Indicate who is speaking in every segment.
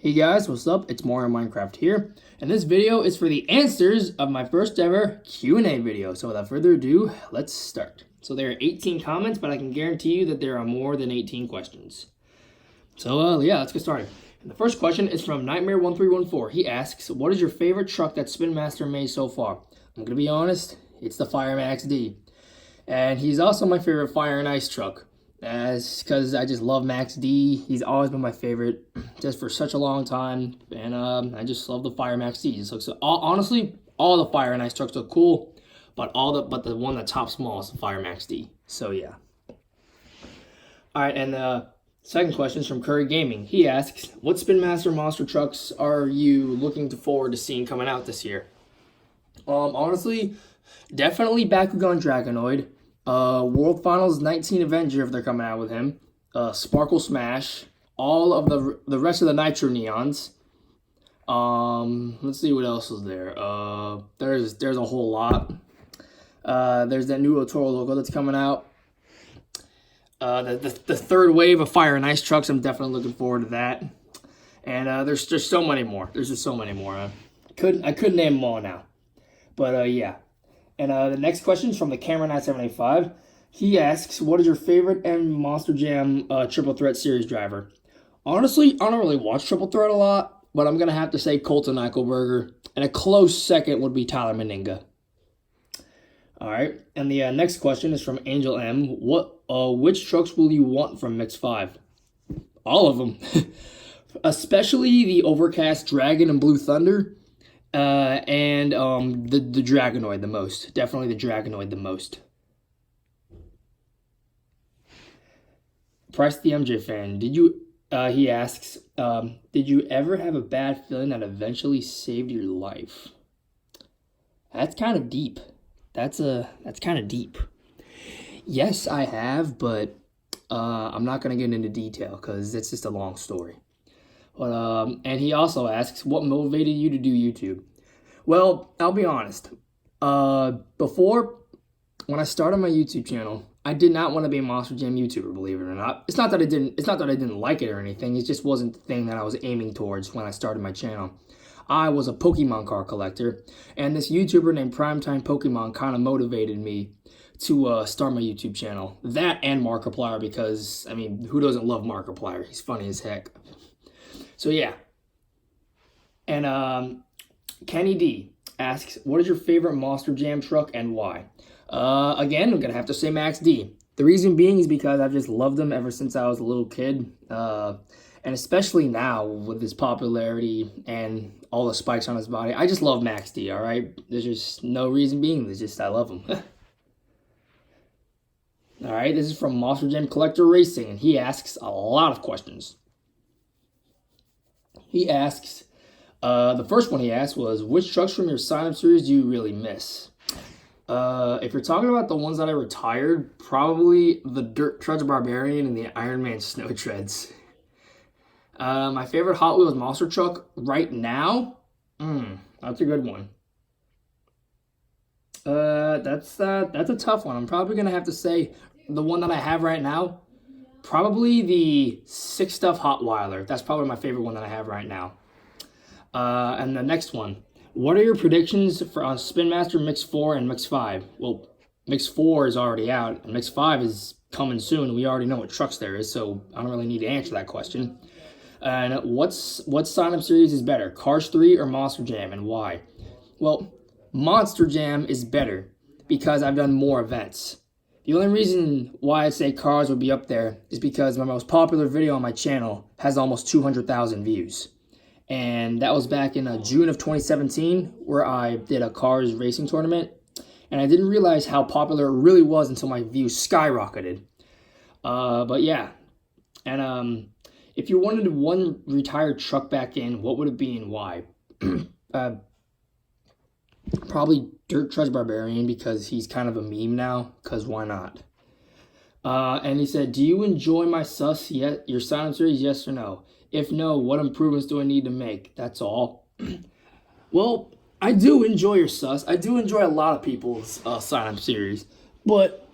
Speaker 1: Hey guys, what's up? It's Mario Minecraft here, and this video is for the answers of my first ever Q&A video. So without further ado, let's start. So there are 18 comments, but I can guarantee you that there are more than 18 questions. So yeah, let's get started. And the first question is from Nightmare1314. He asks, what is your favorite truck that Spin Master made so far? I'm gonna be honest, it's the Fire Max D. And he's also my favorite Fire and Ice truck. Because I just love Max D. He's always been my favorite, just for such a long time, and I just love the Fire Max D. Just looks honestly, all the Fire and Ice trucks look cool, but the one that tops small is the Fire Max D. So yeah. All right, and the second question is from Curry Gaming. He asks, "What Spin Master monster trucks are you looking forward to seeing coming out this year?" Honestly, definitely Bakugan Dragonoid. World Finals 19 Avenger if they're coming out with him. Sparkle Smash. All of the rest of the Nitro Neons. Let's see what else is there. There's a whole lot. There's that new Otoro logo that's coming out. The third wave of Fire and Ice trucks. I'm definitely looking forward to that. And there's just so many more. There's just so many more. I couldn't name them all now. But yeah. And the next question is from the Camera 9785. He asks, what is your favorite and Monster Jam Triple Threat Series driver? Honestly, I don't really watch Triple Threat a lot, but I'm going to have to say Colton Eichelberger. And a close second would be Tyler Meninga. All right. And the next question is from Angel M. Which trucks will you want from Mix 5? All of them. Especially the Overcast Dragon and Blue Thunder. And the Dragonoid the most. Definitely the Dragonoid the most. Price the MJ fan. He asks, did you ever have a bad feeling that eventually saved your life? That's kind of deep. That's kind of deep. Yes, I have, but I'm not going to get into detail because it's just a long story. But, and he also asks, what motivated you to do YouTube? Well, I'll be honest. Before, when I started my YouTube channel, I did not want to be a Monster Jam YouTuber, believe it or not. It's not that I didn't like it or anything. It just wasn't the thing that I was aiming towards when I started my channel. I was a Pokemon card collector, and this YouTuber named Primetime Pokemon kind of motivated me to start my YouTube channel. That and Markiplier, because, I mean, who doesn't love Markiplier? He's funny as heck. So yeah. And Kenny D asks, what is your favorite Monster Jam truck and why? Again, I'm going to have to say Max D. The reason being is because I've just loved him ever since I was a little kid. And especially now with his popularity and all the spikes on his body. I just love Max D, all right? There's just no reason being. There's just I love him. All right, this is from Monster Jam Collector Racing, and he asks a lot of questions. He asks, the first one he asked was, which trucks from your sign-up series do you really miss? If you're talking about the ones that I retired, probably the Dirt Treads Barbarian and the Iron Man Snow Treads. My favorite Hot Wheels monster truck right now? That's a good one. That's a tough one. I'm probably going to have to say the one that I have right now. Probably the 6 Stuff Hotwiler. That's probably my favorite one that I have right now. And the next one. What are your predictions for Spin Master Mix 4 and Mix 5? Well, Mix 4 is already out, and Mix 5 is coming soon. We already know what trucks there is, so I don't really need to answer that question. And what sign-up series is better, Cars 3 or Monster Jam, and why? Well, Monster Jam is better because I've done more events. The only reason why I'd say Cars would be up there is because my most popular video on my channel has almost 200,000 views. And that was back in June of 2017 where I did a Cars racing tournament. And I didn't realize how popular it really was until my views skyrocketed. But yeah. And if you wanted one retired truck back in, what would it be and why? Probably Dirt Treads Barbarian because he's kind of a meme now, because why not? And he said, do you enjoy my sus yet? Your sign-up series, yes or no? If no, what improvements do I need to make? That's all. Well, I do enjoy your sus. I do enjoy a lot of people's sign-up series. But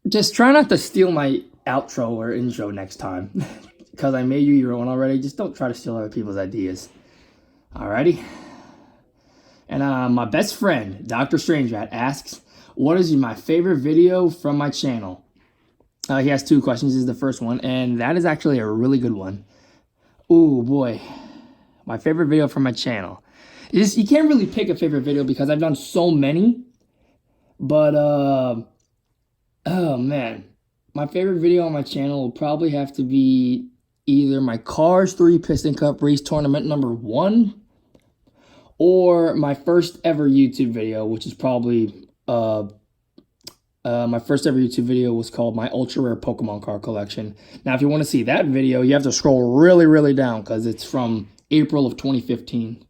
Speaker 1: just try not to steal my outro or intro next time. because I made you your own already. Just don't try to steal other people's ideas. Alrighty. And my best friend, Dr. Strangerat, asks, what is my favorite video from my channel? He has 2 questions. This is the first one, and that is actually a really good one. Ooh, boy. My favorite video from my channel. You can't really pick a favorite video because I've done so many. But, oh, man. My favorite video on my channel will probably have to be either my Cars 3 Piston Cup Race Tournament number 1 or my first ever YouTube video, which is probably, my first ever YouTube video was called My Ultra Rare Pokemon Card Collection. Now, if you want to see that video, you have to scroll really, really down because it's from April of 2015.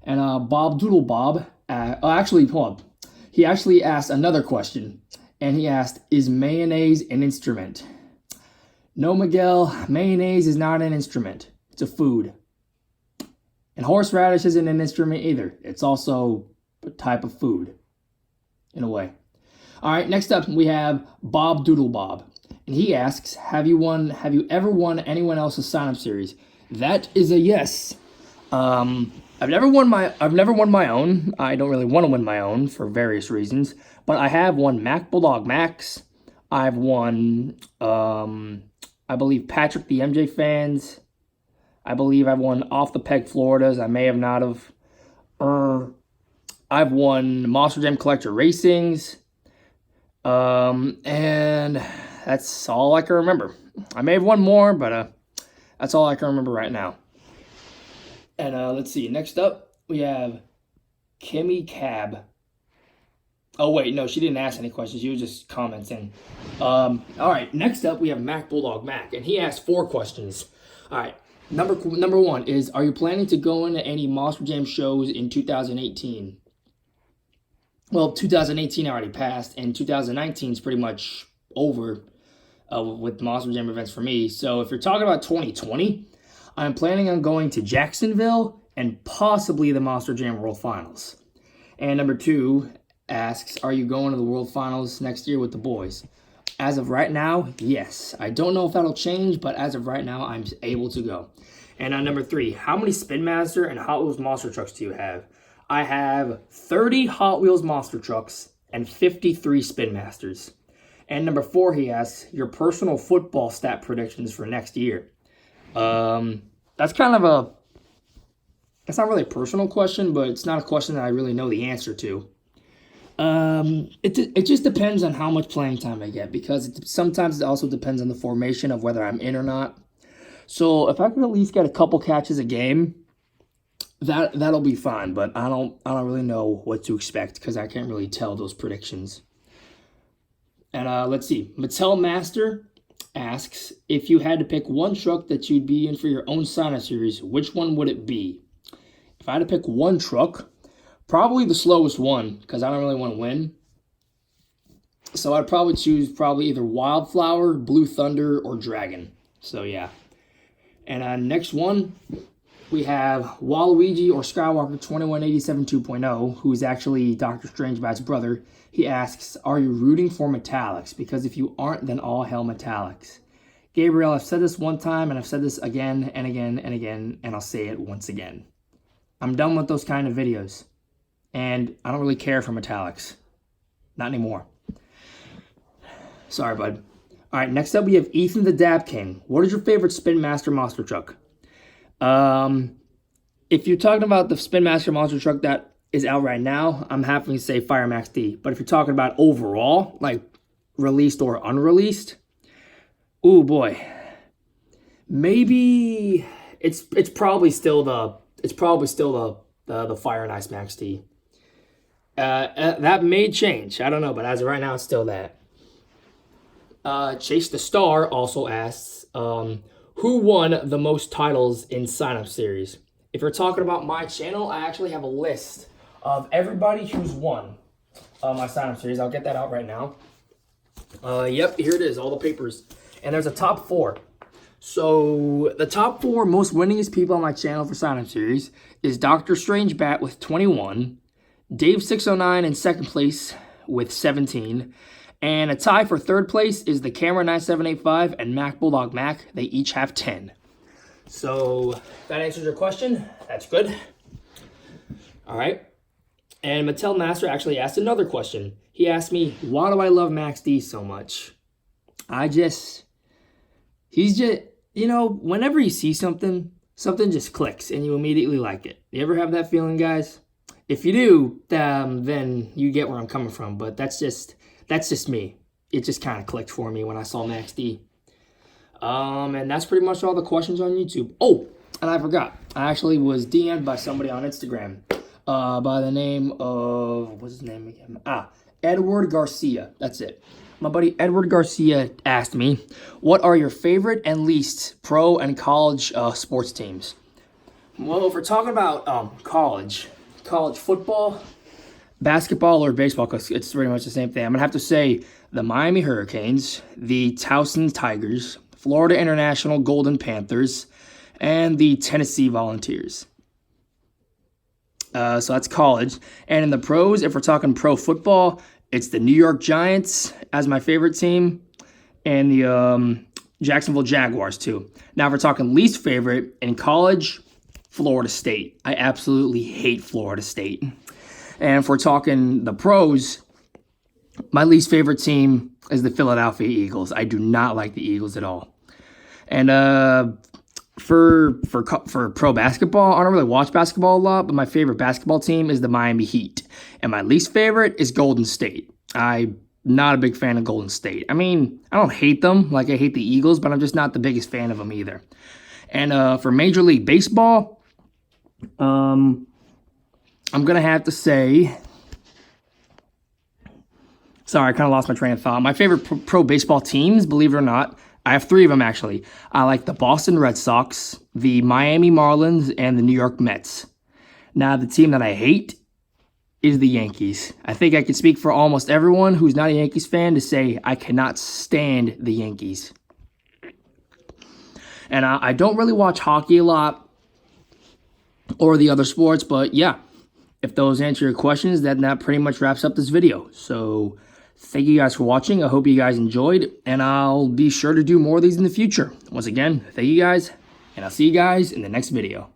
Speaker 1: And Bob Doodle Bob, actually, hold on. He actually asked another question. And he asked, is mayonnaise an instrument? No, Miguel, mayonnaise is not an instrument. It's a food. And horseradish isn't an instrument either. It's also a type of food, in a way. All right, next up we have Bob Doodle Bob. And he asks, have you ever won anyone else's sign-up series? That is a yes. I've never won my own. I don't really want to win my own for various reasons. But I have won Mac Bulldog Max. I've won, I believe, Patrick the MJ Fans. I believe I've won Off the Peg Floridas. I may have not have. I've won Monster Jam Collector Racings. And that's all I can remember. I may have won more, but that's all I can remember right now. And let's see. Next up, we have Kimmy Cab. Oh, wait. No, she didn't ask any questions. She was just commenting. All right. Next up, we have Mac Bulldog Mac. And he asked 4 questions. All right. Number 1 is, are you planning to go into any Monster Jam shows in 2018? Well, 2018 already passed, and 2019 is pretty much over with Monster Jam events for me. So if you're talking about 2020, I'm planning on going to Jacksonville and possibly the Monster Jam World Finals. And number 2 asks, are you going to the World Finals next year with the boys? As of right now, yes. I don't know if that'll change, but as of right now, I'm able to go. And on number 3, how many Spin Master and Hot Wheels Monster Trucks do you have? I have 30 Hot Wheels Monster Trucks and 53 Spin Masters. And number 4, he asks, your personal football stat predictions for next year. That's kind of it's not really a personal question, but it's not a question that I really know the answer to. It just depends on how much playing time I get, because sometimes it also depends on the formation of whether I'm in or not. So if I could at least get a couple catches a game, that'll be fine. But I don't really know what to expect because I can't really tell those predictions. And let's see, Mattel Master asks, if you had to pick one truck that you'd be in for your own sign-up series, which one would it be? If I had to pick one truck, probably the slowest one, because I don't really want to win. So I'd probably choose either Wildflower, Blue Thunder, or Dragon. So yeah. And next one, we have Waluigi or Skywalker 2187 2.0, who is actually Dr. Strangebat's brother. He asks, are you rooting for Metallics? Because if you aren't, then all hell Metallics. Gabriel, I've said this one time, and I've said this again and again and again, and I'll say it once again. I'm done with those kind of videos. And I don't really care for Metallics. Not anymore. Sorry, bud. All right, next up we have Ethan the Dab King. What is your favorite Spin Master monster truck? If you're talking about the Spin Master monster truck that is out right now, I'm happy to say Fire Max D. But if you're talking about overall, like released or unreleased, ooh boy, maybe it's probably still the Fire and Ice Max D. That may change. I don't know, but as of right now, it's still that. Chase the Star also asks, who won the most titles in sign-up series? If you're talking about my channel, I actually have a list of everybody who's won my sign-up series. I'll get that out right now. Yep, here it is, all the papers. And there's a top 4. So the top 4 most winningest people on my channel for sign-up series is Dr. Strangebat with 21, Dave609 in second place with 17, And a tie for third place is the Camera 9785 and Mac Bulldog Mac. They each have 10. So that answers your question. That's good. All right. And Mattel Master actually asked another question. He asked me, why do I love Max D so much? He's just, whenever you see something just clicks and you immediately like it. You ever have that feeling, guys? If you do, then you get where I'm coming from. But that's just me. It just kind of clicked for me when I saw Max D. And that's pretty much all the questions on YouTube. Oh, and I forgot. I actually was DM'd by somebody on Instagram by the name of, what's his name again? Edward Garcia. That's it. My buddy Edward Garcia asked me, what are your favorite and least pro and college sports teams? Well, if we're talking about college football, basketball, or baseball, because it's pretty much the same thing, I'm going to have to say the Miami Hurricanes, the Towson Tigers, Florida International Golden Panthers, and the Tennessee Volunteers. So that's college. And in the pros, if we're talking pro football, it's the New York Giants as my favorite team, and the Jacksonville Jaguars too. Now, if we're talking least favorite in college, Florida State. I absolutely hate Florida State. And if we're talking the pros, my least favorite team is the Philadelphia Eagles. I do not like the Eagles at all. And for pro basketball, I don't really watch basketball a lot, but my favorite basketball team is the Miami Heat. And my least favorite is Golden State. I'm not a big fan of Golden State. I mean, I don't hate them like I hate the Eagles, but I'm just not the biggest fan of them either. And for Major League Baseball, I'm going to have to say, sorry, I kind of lost my train of thought. My favorite pro baseball teams, believe it or not, I have 3 of them actually. I like the Boston Red Sox, the Miami Marlins, and the New York Mets. Now, the team that I hate is the Yankees. I think I can speak for almost everyone who's not a Yankees fan to say I cannot stand the Yankees. And I don't really watch hockey a lot or the other sports, but yeah, if those answer your questions, then that pretty much wraps up this video. So thank you guys for watching. I hope you guys enjoyed, and I'll be sure to do more of these in the future. Once again, thank you guys, and I'll see you guys in the next video.